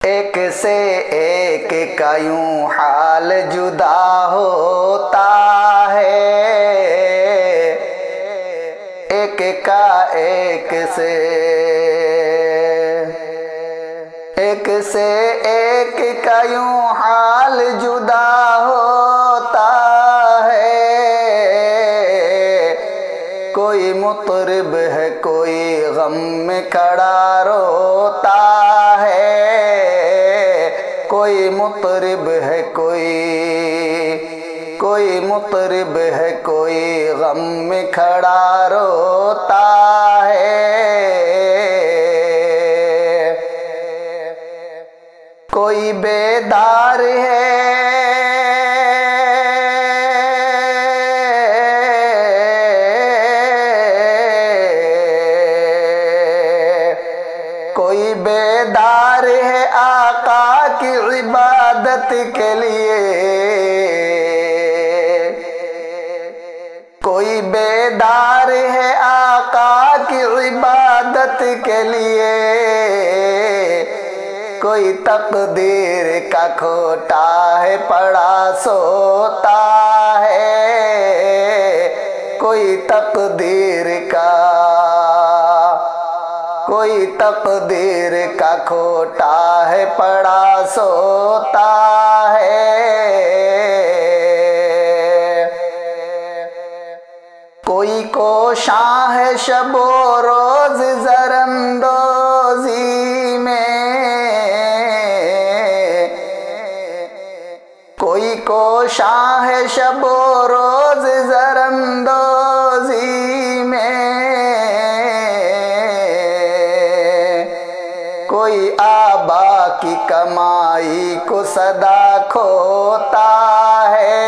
ایک سے ایک کا یوں حال جدا ہوتا ہے، ایک کا ایک سے ایک کا یوں حال جدا ہوتا ہے۔ کوئی مطرب ہے کوئی غم میں کھڑا روتا ہے، کوئی مطرب ہے کوئی مطرب ہے کوئی غم میں کھڑا روتا ہے۔ کوئی بیدار ہے کوئی بیدار ہے آقا کی عبادت کے لیے، کوئی بیدار ہے آقا کی عبادت کے لیے، کوئی تقدیر کا کھوٹا ہے پڑا سوتا ہے، کوئی تقدیر کا کھوٹا ہے پڑا سوتا ہے۔ کوئی کوشاں ہے شب و روز زراندوزی میں، کوئی کوشاں ہے شب و روز زراندوزی میں، کوئی آبا کی کمائی کو صدا کھوتا ہے،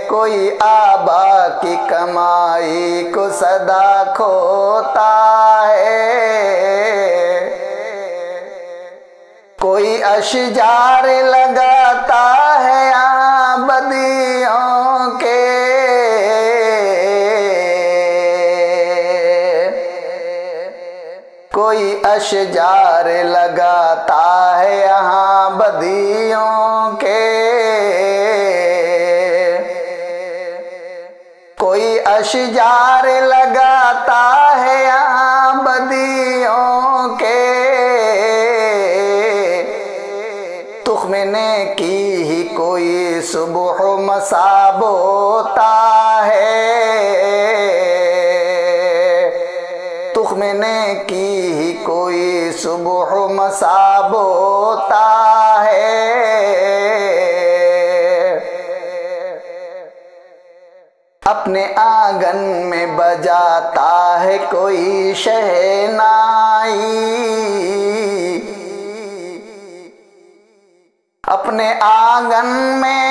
کوئی آبا کی کمائی کو صدا کھوتا ہے۔ کوئی اشجار لگاتا ہے یہاں بدیوں کے، کوئی اشجار لگاتا ہے یہاں بدیوں کے، کوئی اشجار لگاتا ہے یہاں بدیوں کے، تخم نیکی ہی کوئی صبح و مساء بوتا ہے، تخم نیکی ہی کوئی صبح و مساء بوتا ہے۔ اپنے آنگن میں بجاتا ہے کوئی شہنائی، اپنے آنگن میں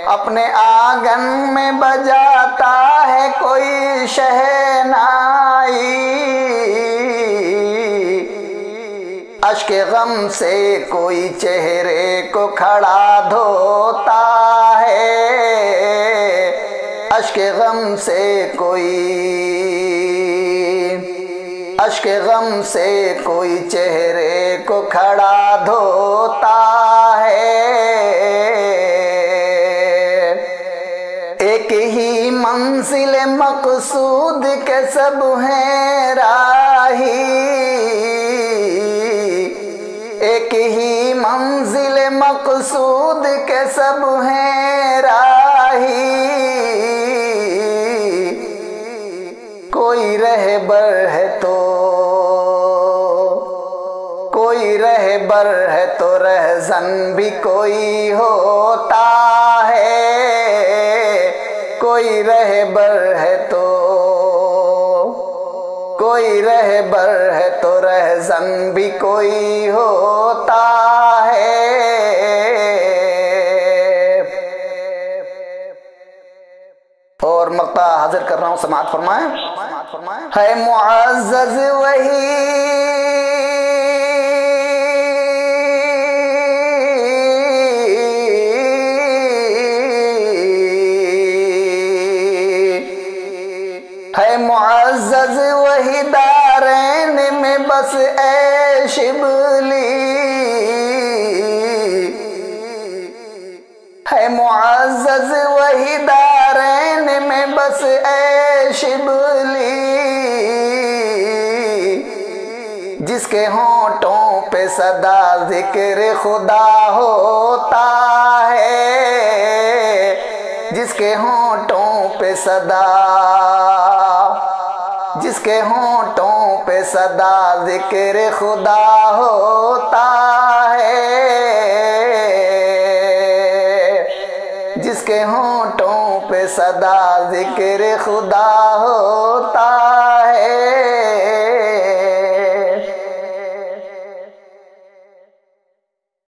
اپنے آنگن میں بجاتا ہے کوئی شہنائی، اشک غم سے کوئی چہرے کو کھڑا دھوتا ہے، اشک غم سے کوئی چہرے کو کھڑا دھوتا ہے۔ ایک ہی منزل مقصود کے سب ہیں راہی، ایک ہی منزل مقصود کے سب ہیں راہی، کوئی رہبر ہے تو رہزن بھی کوئی ہوتا ہے، کوئی رہبر ہے تو رہزن بھی کوئی ہوتا ہے۔ اور مقطع حاضر کر رہا ہوں، سماعت فرمائیں۔ ہے معزز وہی معزز وہی دارین میں بس اے شبلی، ہے معزز وہی دارین میں بس اے شبلی، جس کے ہونٹوں پہ صدا ذکر خدا ہوتا ہے، جس کے ہونٹوں پہ صدا، جس کے ہونٹوں پہ صدا ذکر خدا ہوتا ہے، جس کے ہونٹوں پہ صدا ذکر خدا ہوتا